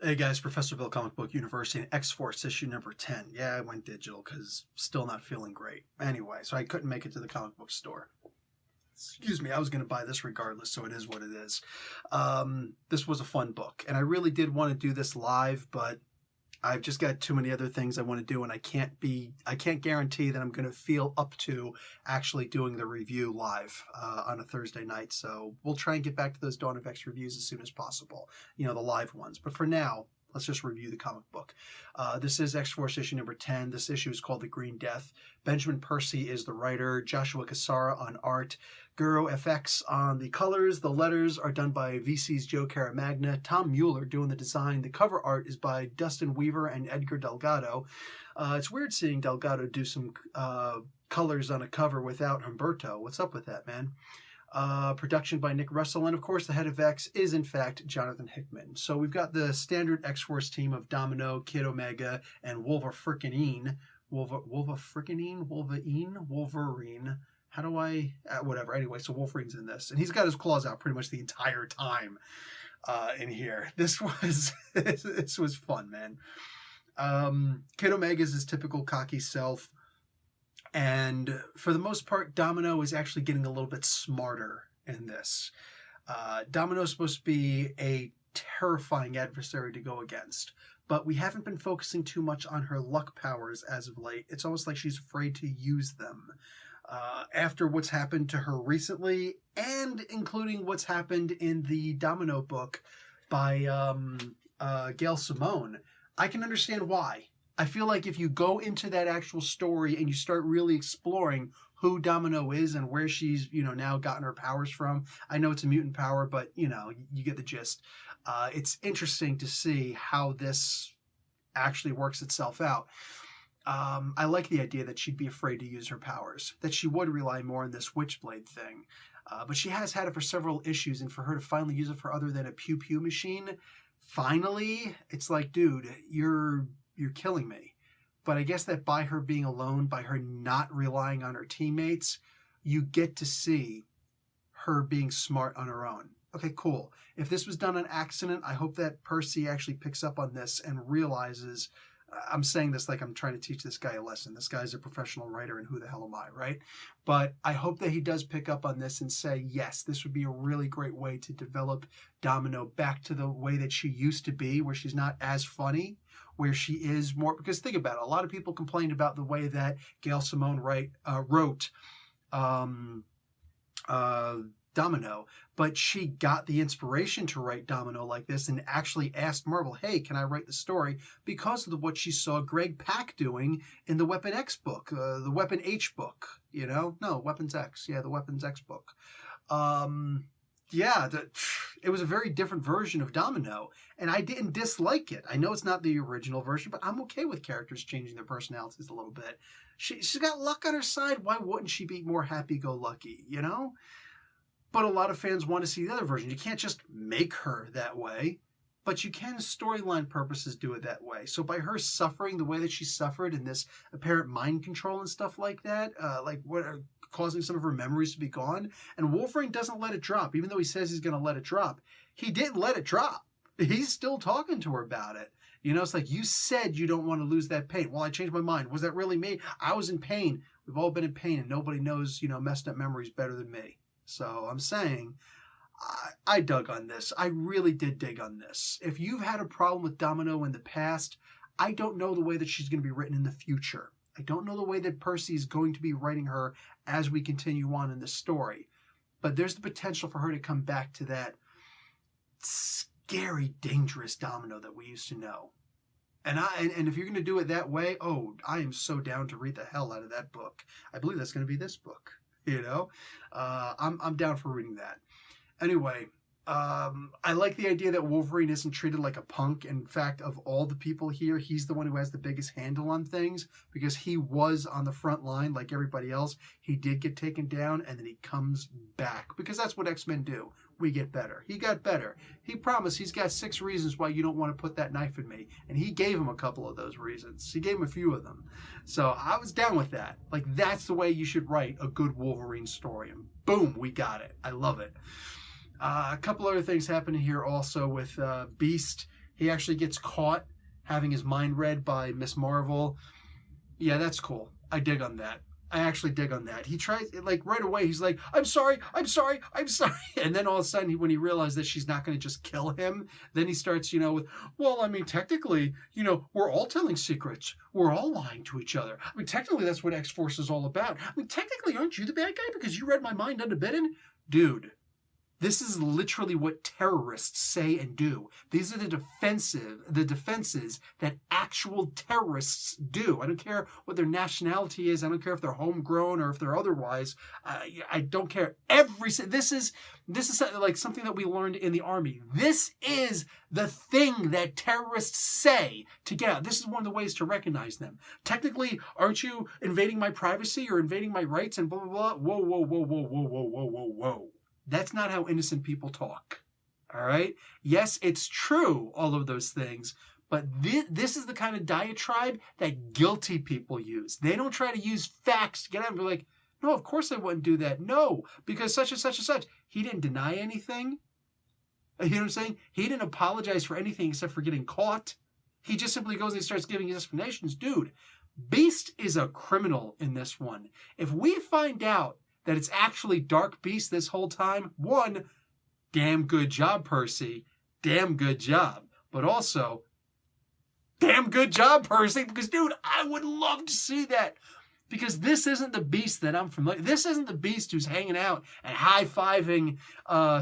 Hey guys, Professor Bill, Comic Book University, and X-Force issue number 10. Yeah, I went digital because still not feeling great. Anyway, so I couldn't make it to the comic book store. Excuse me, I was going to buy this regardless, so it is what it is. This was a fun book, and I really did want to do this live, but I've just got too many other things I want to do, and I can't guarantee that I'm going to feel up to actually doing the review live on a Thursday night. So we'll try and get back to those Dawn of X reviews as soon as possible, the live ones. But for now, let's just review the comic book. This is X-Force issue number 10. This issue is called The Green Death. Benjamin Percy is the writer, Joshua Cassara on art, Guro FX on the colors. The letters are done by VC's Joe Caramagna, Tom Mueller doing the design. The cover art is by Dustin Weaver and Edgar Delgado. It's weird seeing Delgado do some colors on a cover without Humberto. What's up with that, man? Production by Nick Russell, and of course the head of X is in fact Jonathan Hickman. So we've got the standard X-Force team of Domino, Kid Omega, and Wolverine. How do I... whatever. Anyway, so Wolverine's in this. And he's got his claws out pretty much the entire time in here. This was fun, man. Kid Omega is his typical cocky self. And for the most part, Domino is actually getting a little bit smarter in this. Domino is supposed to be a terrifying adversary to go against, but we haven't been focusing too much on her luck powers as of late. It's almost like she's afraid to use them. After what's happened to her recently, and including what's happened in the Domino book by Gail Simone, I can understand why. I feel like if you go into that actual story and you start really exploring who Domino is and where she's, now gotten her powers from. I know it's a mutant power, but, you get the gist. It's interesting to see how this actually works itself out. I like the idea that she'd be afraid to use her powers, that she would rely more on this Witchblade thing. But she has had it for several issues, and for her to finally use it for other than a pew-pew machine, finally, it's like, dude, you're killing me. But I guess that by her being alone, by her not relying on her teammates, you get to see her being smart on her own. Okay, cool. If this was done on accident, I hope that Percy actually picks up on this and realizes, I'm saying this like I'm trying to teach this guy a lesson. This guy's a professional writer, and who the hell am I, right? But I hope that he does pick up on this and say, yes, this would be a really great way to develop Domino back to the way that she used to be, where she's not as funny, where she is more, because think about it, a lot of people complained about the way that Gail Simone wrote Domino, but she got the inspiration to write Domino like this and actually asked Marvel, hey, can I write the story? Because of what she saw Greg Pak doing in the Weapon X book, the Weapon H book, No, Weapons X. Yeah, the Weapons X book. It was a very different version of Domino, and I didn't dislike it. I know it's not the original version, but I'm okay with characters changing their personalities a little bit. She's got luck on her side. Why wouldn't she be more happy-go-lucky, But a lot of fans want to see the other version. You can't just make her that way, but you can, storyline purposes, do it that way. So by her suffering the way that she suffered in this apparent mind control and stuff like that, causing some of her memories to be gone, and Wolverine doesn't let it drop, even though he says he's going to let it drop. He didn't let it drop. He's still talking to her about it. It's like, you said you don't want to lose that pain. Well, I changed my mind. Was that really me? I was in pain. We've all been in pain, and nobody knows, messed up memories better than me. So I'm saying, I dug on this. I really did dig on this. If you've had a problem with Domino in the past, I don't know the way that she's going to be written in the future. I don't know the way that Percy is going to be writing her as we continue on in the story. But there's the potential for her to come back to that scary, dangerous Domino that we used to know. And if you're going to do it that way, I am so down to read the hell out of that book. I believe that's going to be this book. I'm down for reading that. Anyway, I like the idea that Wolverine isn't treated like a punk. In fact, of all the people here, he's the one who has the biggest handle on things, because he was on the front line like everybody else. He did get taken down, and then he comes back, because that's what X-Men do. We get better. He got better. He promised he's got 6 reasons why you don't want to put that knife in me, and he gave him a couple of those reasons. He gave him a few of them. So I was down with that. Like, that's the way you should write a good Wolverine story, and boom, we got it. I love it. A couple other things happening here also with Beast. He actually gets caught having his mind read by Miss Marvel. Yeah, that's cool. I dig on that. I actually dig on that. He tries, like, right away, he's like, I'm sorry, I'm sorry, I'm sorry. And then all of a sudden, when he realizes that she's not going to just kill him, then he starts, with, well, I mean, technically, we're all telling secrets. We're all lying to each other. I mean, technically, that's what X-Force is all about. I mean, technically, aren't you the bad guy because you read my mind unbidden? Dude. This is literally what terrorists say and do. These are the defenses that actual terrorists do. I don't care what their nationality is. I don't care if they're homegrown or if they're otherwise. I don't care. This is like something that we learned in the army. This is the thing that terrorists say to get out. This is one of the ways to recognize them. Technically, aren't you invading my privacy or invading my rights and blah, blah, blah? Whoa, whoa, whoa, whoa, whoa, whoa, whoa, whoa, whoa. That's not how innocent people talk, all right? Yes, it's true, all of those things, but this is the kind of diatribe that guilty people use. They don't try to use facts to get out and be like, no, of course I wouldn't do that. No, because such and such and such. He didn't deny anything. You know what I'm saying? He didn't apologize for anything except for getting caught. He just simply goes and starts giving his explanations. Dude, Beast is a criminal in this one. If we find out that it's actually Dark Beast this whole time, one, damn good job, Percy. Damn good job. But also, damn good job, Percy, because, dude, I would love to see that. Because this isn't the Beast that I'm familiar with. This isn't the Beast who's hanging out and high-fiving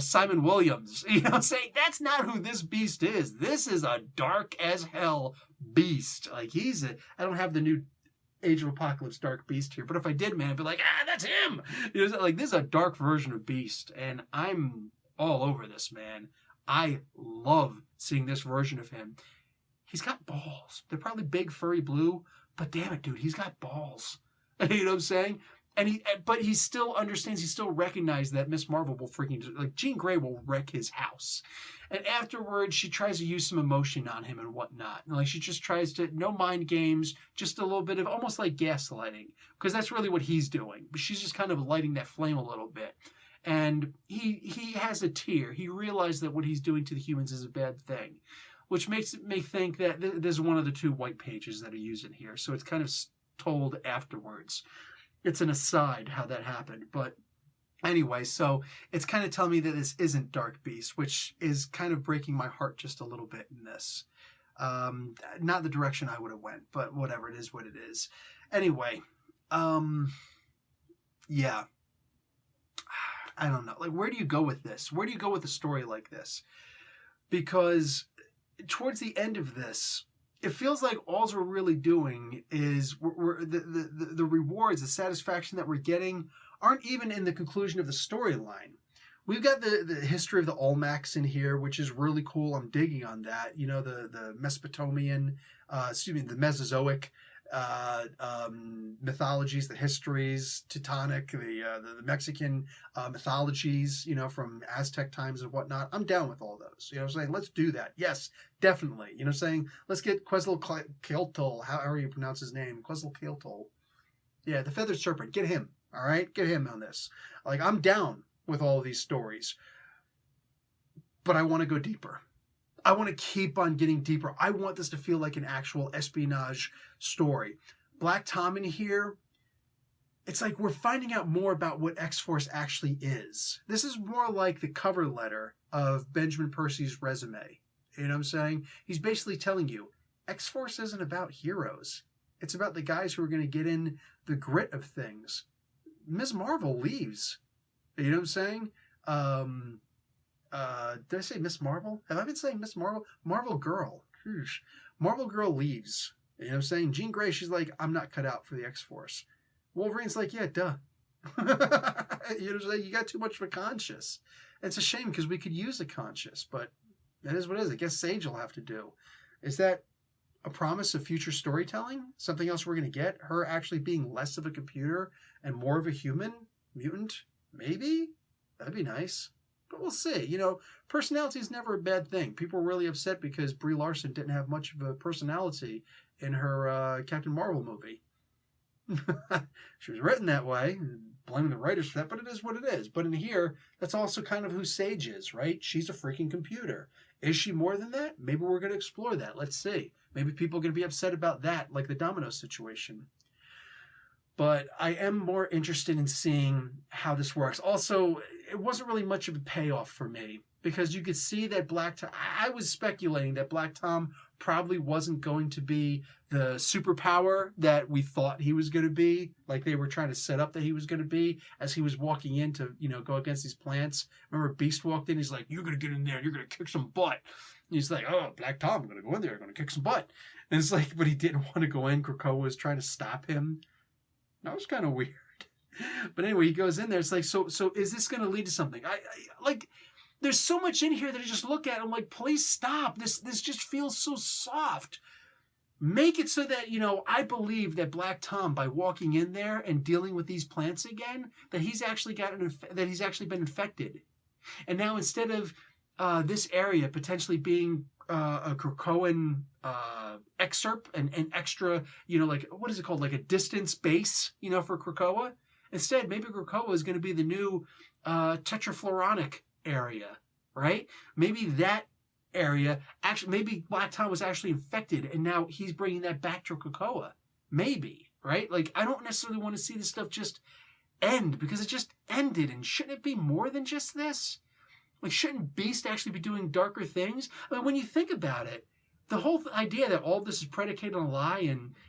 Simon Williams. You know what I'm saying? That's not who this Beast is. This is a dark-as-hell Beast. Like, I don't have the new Age of Apocalypse Dark Beast here, but if I did, man, I'd be like, that's him. Like, this is a dark version of Beast, and I'm all over this, man. I love seeing this version of him. He's got balls. They're probably big, furry blue, but damn it, dude, he's got balls. You know what I'm saying? But he still understands, he still recognizes that Miss Marvel will Jean Grey will wreck his house. And afterwards, she tries to use some emotion on him and whatnot. And she just tries to, no mind games, just a little bit of almost like gaslighting. Because that's really what he's doing. But she's just kind of lighting that flame a little bit. And he has a tear. He realized that what he's doing to the humans is a bad thing. Which makes me think that there's one of the two white pages that are used in here. So it's kind of told afterwards. It's an aside how that happened. But anyway, so it's kind of telling me that this isn't Dark Beast, which is kind of breaking my heart just a little bit in this. Not the direction I would have went, but whatever, it is what it is. Anyway, yeah. I don't know. Like, where do you go with this? Where do you go with a story like this? Because towards the end of this, it feels like all we're really doing is the rewards, the satisfaction that we're getting aren't even in the conclusion of the storyline. We've got the history of the Olmecs in here, which is really cool. I'm digging on that. The Mesopotamian, the Mesozoic mythologies, the histories, Teutonic, the Mexican mythologies, from Aztec times and whatnot. I'm down with all those. I'm saying, let's do that. Yes, definitely. Saying, let's get Quetzalcoatl, however you pronounce his name, Quetzalcoatl. Yeah, the feathered serpent. Get him. All right, get him on this. I'm down with all of these stories, but I want to go deeper. I want to keep on getting deeper. I want this to feel like an actual espionage story. Black Tom in here, it's like we're finding out more about what X-Force actually is. This is more like the cover letter of Benjamin Percy's resume. You know what I'm saying? He's basically telling you, X-Force isn't about heroes. It's about the guys who are going to get in the grit of things. Ms. Marvel leaves. You know what I'm saying? Did I say Miss Marvel? Have I been saying Miss Marvel? Marvel Girl. Marvel Girl leaves. You know what I'm saying? Jean Grey, she's like, I'm not cut out for the X-Force. Wolverine's like, yeah, duh. You know what I'm saying? You got too much of a conscience. It's a shame because we could use a conscience, but that is what it is. I guess Sage will have to do. Is that a promise of future storytelling? Something else we're going to get? Her actually being less of a computer and more of a human? Mutant? Maybe? That'd be nice. But we'll see. Personality is never a bad thing. People were really upset because Brie Larson didn't have much of a personality in her Captain Marvel movie. She was written that way, blaming the writers for that, but it is what it is. But in here, that's also kind of who Sage is, right? She's a freaking computer. Is she more than that? Maybe we're going to explore that. Let's see. Maybe people are going to be upset about that, like the Domino situation. But I am more interested in seeing how this works. Also, it wasn't really much of a payoff for me because you could see that Black Tom, I was speculating that Black Tom probably wasn't going to be the superpower that we thought he was going to be, like they were trying to set up that he was going to be as he was walking in to, go against these plants. Remember Beast walked in, he's like, you're going to get in there and you're going to kick some butt. And he's like, oh, Black Tom, I'm going to go in there, I'm going to kick some butt. And it's like, but he didn't want to go in. Krakoa was trying to stop him. That was kind of weird. But anyway, he goes in there. It's like, so is this going to lead to something? I like, there's so much in here that I just look at. I'm like, please stop. This just feels so soft. Make it so that, I believe that Black Tom, by walking in there and dealing with these plants again, that he's actually been infected. And now instead of this area potentially being a Krakoan excerpt and extra, like, what is it called? Like a distance base, for Krakoa. Instead, maybe Krakoa is going to be the new tetrafluoronic area, right? Maybe that area, maybe Black Tom was actually infected and now he's bringing that back to Krakoa. Maybe, right? Like, I don't necessarily want to see this stuff just end because it just ended. And shouldn't it be more than just this? Like, shouldn't Beast actually be doing darker things? I mean, when you think about it, the whole idea that all this is predicated on a lie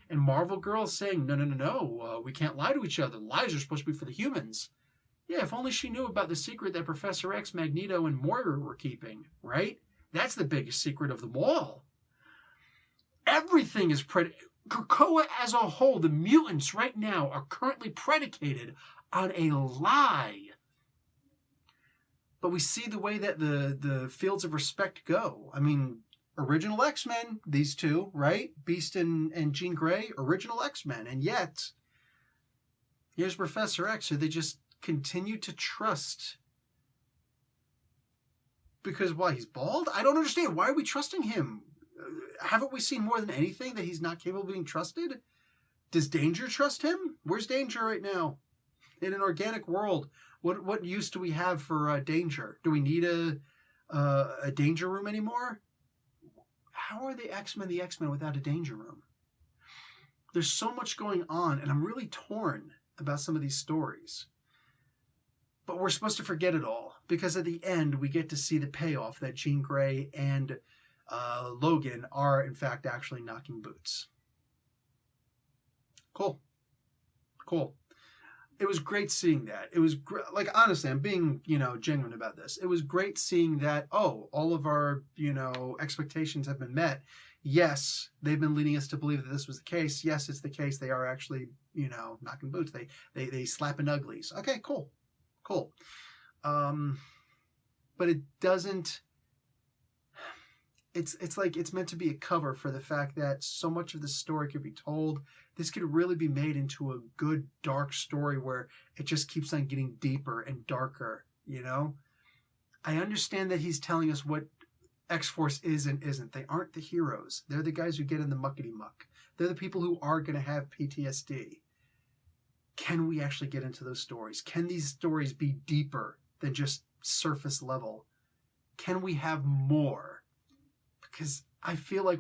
and Marvel Girl saying, no, we can't lie to each other. Lies are supposed to be for the humans. Yeah, if only she knew about the secret that Professor X, Magneto, and Moira were keeping, right? That's the biggest secret of them all. Everything is Krakoa as a whole, the mutants right now are currently predicated on a lie. But we see the way that the fields of respect go. I mean, original X-Men, these two, right? Beast and Jean Grey, original X-Men. And yet, here's Professor X, who they just continue to trust. Because why? He's bald? I don't understand. Why are we trusting him? Haven't we seen more than anything that he's not capable of being trusted? Does Danger trust him? Where's Danger right now? In an organic world, what use do we have for Danger? Do we need a Danger room anymore? How are the X-Men without a Danger room? There's so much going on, and I'm really torn about some of these stories. But we're supposed to forget it all, because at the end, we get to see the payoff that Jean Grey and Logan are, in fact, actually knocking boots. Cool. It was great seeing that. It was like, honestly, I'm being, genuine about this. It was great seeing that, all of our, expectations have been met. Yes, they've been leading us to believe that this was the case. Yes, it's the case. They are actually, knocking boots. They slapping uglies. Okay, cool. But it doesn't, it's like it's meant to be a cover for the fact that so much of the story could be told. This could really be made into a good, dark story where it just keeps on getting deeper and darker, I understand that he's telling us what X-Force is and isn't. They aren't the heroes. They're the guys who get in the muckety-muck. They're the people who are going to have PTSD. Can we actually get into those stories? Can these stories be deeper than just surface level? Can we have more? Because I feel like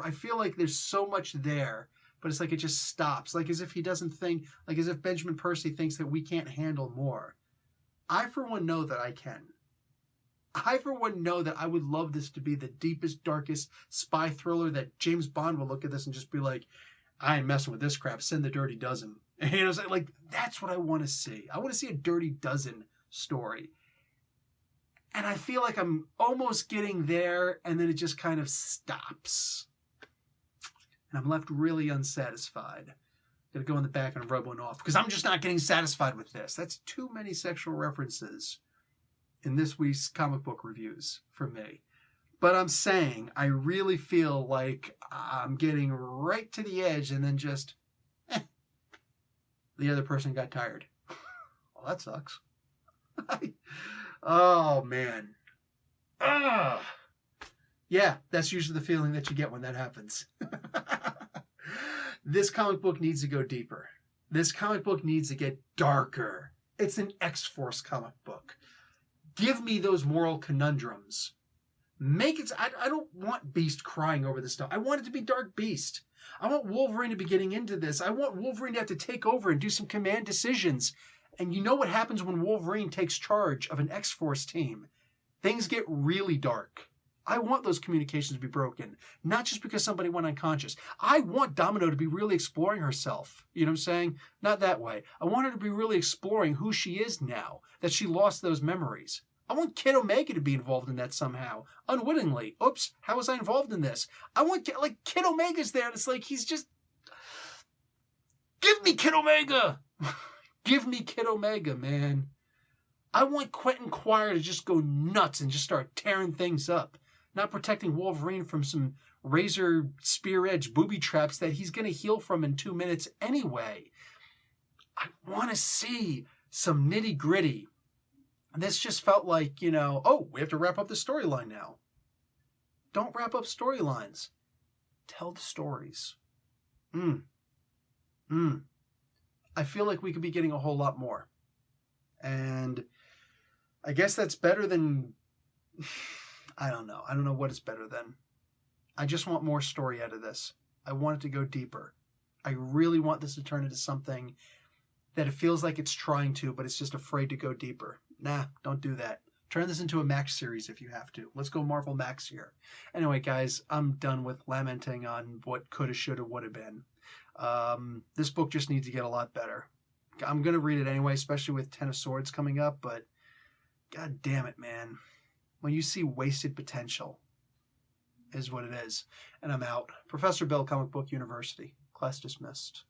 I feel like there's so much there, but it's like it just stops. Like as if he doesn't think, like as if Benjamin Percy thinks that we can't handle more. I, for one, know that I can. I, for one, know that I would love this to be the deepest, darkest spy thriller that James Bond will look at this and just be like, I ain't messing with this crap. Send the Dirty Dozen. Like, that's what I want to see. I want to see a Dirty Dozen story. And I feel like I'm almost getting there, and then it just kind of stops. And I'm left really unsatisfied. Gotta go in the back and rub one off, because I'm just not getting satisfied with this. That's too many sexual references in this week's comic book reviews for me. But I'm saying, I really feel like I'm getting right to the edge, and then just, the other person got tired. Well, that sucks. Oh, man. Yeah, that's usually the feeling that you get when that happens. This comic book needs to go deeper. This comic book needs to get darker. It's an X-Force comic book. Give me those moral conundrums. Make it. I don't want Beast crying over this stuff. I want it to be Dark Beast. I want Wolverine to be getting into this. I want Wolverine to have to take over and do some command decisions. And you know what happens when Wolverine takes charge of an X-Force team? Things get really dark. I want those communications to be broken, not just because somebody went unconscious. I want Domino to be really exploring herself. You know what I'm saying? Not that way. I want her to be really exploring who she is now, that she lost those memories. I want Kid Omega to be involved in that somehow, unwittingly. Oops, how was I involved in this? I want, like, Kid Omega's there, and it's like, he's just... Give me Kid Omega! Give me Kid Omega, man. I want Quentin Quire to just go nuts and just start tearing things up. Not protecting Wolverine from some razor spear edge booby traps that he's going to heal from in 2 minutes anyway. I want to see some nitty gritty. This just felt like, you know, oh, we have to wrap up the storyline now. Don't wrap up storylines. Tell the stories. I feel like we could be getting a whole lot more. And I guess that's better than... I don't know. I don't know what it's better than. I just want more story out of this. I want it to go deeper. I really want this to turn into something that it feels like it's trying to, but it's just afraid to go deeper. Nah, don't do that. Turn this into a Max series if you have to. Let's go Marvel Max here. Anyway, guys, I'm done with lamenting on what coulda, shoulda, woulda been. This book just needs to get a lot better. I'm going to read it anyway, especially with Ten of Swords coming up, but god damn it, man. When you see wasted potential is what it is. And I'm out. Professor Bill, Comic Book University. Class dismissed.